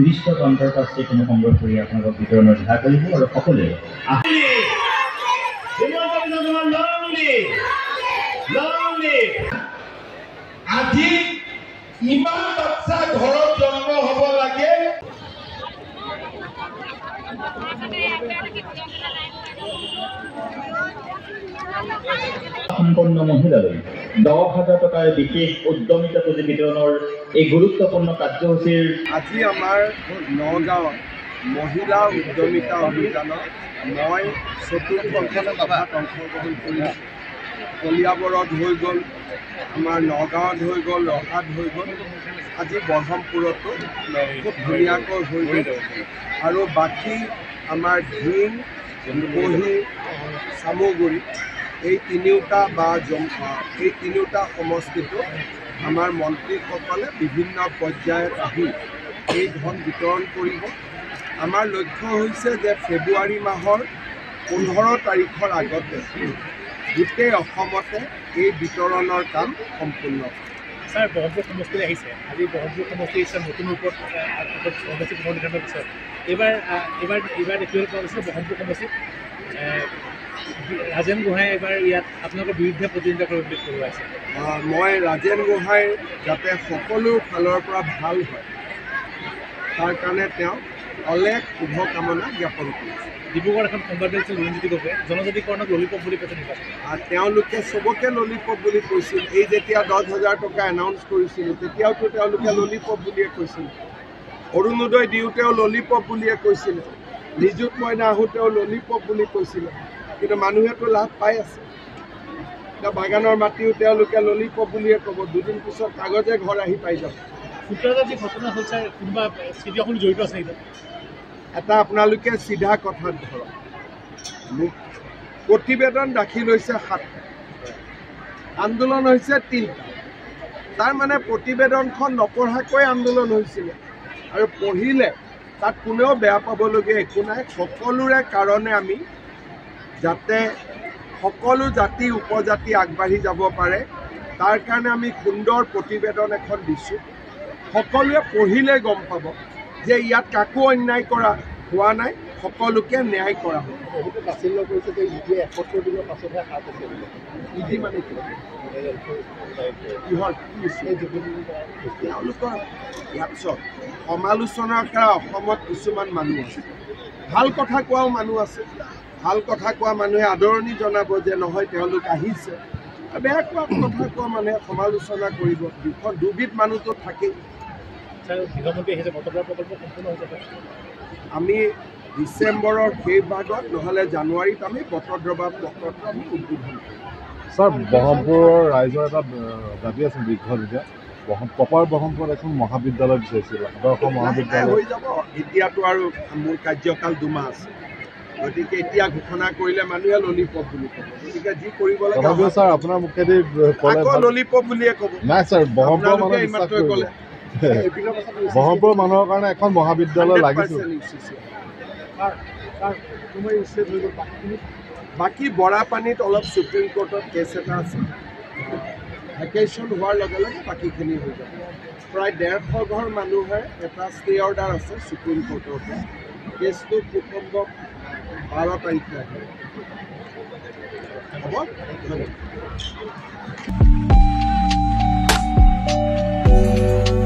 নিৰ্দিষ্ট প্ৰান্তৰ পাছটেখিনি সংগ্ৰহ কৰি আপোনালোকক বিতৰণৰ ধাৰা কৰিব আৰু সকলোৱে আজি ইমান বাচ্চা ঘৰত জন্ম হ'ব লাগে সম্পন্ন মহিলালৈ 10,000 টকাৰ বিশেষ উদ্যমিতা পুঁজি বিতৰণৰ এই গুৰুত্বপূৰ্ণ কাৰ্যসূচীৰ আজি আমাৰ নগাঁৱত মহিলা উদ্যমিতা অভিযানত মই চতুৰ্থ সভাত অংশগ্ৰহণ কৰিছোঁ। কলিয়াবৰত হৈ গ'ল, আমাৰ নগাঁৱত হৈ গ'ল, ৰহাত হৈ গ'ল, আজি ব্ৰহ্মপুৰতো খুব ধুনীয়াকৈ হৈ গ'ল আৰু বাকী আমাৰ ঢিং, বহি, চামগুৰি এই তিনিওটা সমষ্টিটো আমাৰ মন্ত্ৰীসকলে বিভিন্ন পৰ্যায়ত আহি এই ধন বিতৰণ কৰিব। আমাৰ লক্ষ্য হৈছে যে ফেব্ৰুৱাৰী মাহৰ 15 তাৰিখৰ আগতে গোটেই অসমতে এই বিতৰণৰ কাম সম্পূৰ্ণ। ছাৰ, ব্ৰহ্মপুৰ সমষ্টিলৈ আহিছে, আজি ব্ৰহ্মপুৰ সমষ্টি আহিছে নতুন ৰূপত সমষ্টি পুনৰ্নিৰ্ধাৰণৰ পিছত এইবাৰ দেখিবলৈ পোৱা গৈছে ব্ৰহ্মপুৰ সমষ্টিত ৰাজেন গোহাঁই এবাৰ ইয়াত আপোনালোকৰ বিৰুদ্ধে প্ৰতিদ্বন্দ্বিতা কৰিব বুলি কোৱা হৈছে। মই ৰাজেন গোহাঁইৰ যাতে সকলো ফালৰ পৰা ভাল হয় তাৰ কাৰণে তেওঁ অলেখ শুভকামনা জ্ঞাপন কৰিছে। ডিব্ৰুগড় এখন সংবাদ মেল লুৰিণজ্যোতি গগৈয়ে জনজাতিকৰণক ললিপপ বুলি কৈছে নিৰ্বাচন। তেওঁলোকে চবকে ললিপপ বুলি কৈছিল। এই যেতিয়া 10,000 টকা এনাউন্স কৰিছিলোঁ তেতিয়াওতো তেওঁলোকে ললিপপ বুলিয়ে কৈছিল। অৰুণোদয় দিওঁতেও ললিপপ বুলিয়ে কৈছিলে, নিযুত মইনা আহোঁতেও ললিপপ বুলি কৈছিলে, কিন্তু মানুহেতো লাভ পাই আছে। এতিয়া বাগানৰ মাটিও তেওঁলোকে ললিপপ বুলিয়ে ক'ব, দুদিন পিছত কাগজে ঘৰ আহি পাই যাব। সূত্ৰতে যি ঘটনা হ'ল ছাৰ, কোনোবা স্থিতিসকল জড়িত আছে নেকি? এটা আপোনালোকে চিধা কথাত ধৰক, প্ৰতিবেদন দাখিল হৈছে 7টা, আন্দোলন হৈছে 3টা। তাৰ মানে প্ৰতিবেদনখন নপঢ়াকৈ আন্দোলন হৈছিলে আৰু পঢ়িলে তাত কোনেও বেয়া পাবলগীয়া একো নাই। সকলোৰে কাৰণে আমি যাতে সকলো জাতি উপজাতি আগবাঢ়ি যাব পাৰে তাৰ কাৰণে আমি সুন্দৰ প্ৰতিবেদন এখন দিছোঁ। সকলোৱে পঢ়িলে গম পাব যে ইয়াত কাকো অন্যায় কৰা হোৱা নাই, সকলোকে ন্যায় কৰা হ'ব। বহুতে বাচিল্য কৰিছে যে ইডিয়ে 71 দিনৰ পাছতহে সাৰ পাইছে বুলি। ইডি মানে কি কিহৰ তেওঁলোকৰ ইয়াত চব সমালোচনাৰ কাৰণে অসমত কিছুমান মানুহ আছে, ভাল কথা কোৱাও মানুহ আছে। ভাল কথা কোৱা মানুহে আদৰণি জনাব যে নহয় তেওঁলোক আহিছে, বেয়া কোৱা কথা কোৱা মানুহে সমালোচনা কৰিব। দুবিধ মানুহটো থাকেই। গৃহমন্ত্ৰী আহিছে, বটদ্ৰৱা প্ৰকল্প সম্পূৰ্ণ হৈছে। আমি ডিচেম্বৰৰ শেষ ভাগত নহ'লে জানুৱাৰীত আমি বটদ্ৰৱা প্ৰকল্প আমি উদ্বোধন কৰিম। ছাৰ, ব্ৰহ্মপুৰৰ ৰাইজৰ এটা দাবী আছিল দীৰ্ঘ এতিয়া প্ৰপাৰ ব্ৰহ্মপুৰত এখন মহাবিদ্যালয় বিচাৰিছিল, আদৰ্শ মহাবিদ্যালয় হৈ যাব। এতিয়াতো আৰু মোৰ কাৰ্যকাল 2 মাহ আছে, গতিকে এতিয়া ঘোষণা কৰিলে মানুহে ললিপপ বুলি ক'ব। গতিকে যি কৰিব লাগে ছাৰ আপোনাৰ মুখেদি ললিপপ বুলিয়ে ক'ব। নাই ছাৰ, ব্ৰহ্মপুৰৰ মানুহৰ কাৰণে এখন মহাবিদ্যালয় লাগিছিল। বাকী বৰাপানীত অলপ সুপ্ৰিম কোৰ্টত কেছ এটা আছে, ভেকেশ্যন হোৱাৰ লগে লগে বাকীখিনি হৈ যাব। প্ৰায় 150 ঘৰ মানুহে এটা ষ্টে অৰ্ডাৰ আছে সুপ্ৰিম কোৰ্টৰ পৰা। কেছটো খুব সম্ভৱ 12 তাৰিখে হ'ব। ধন্যবাদ।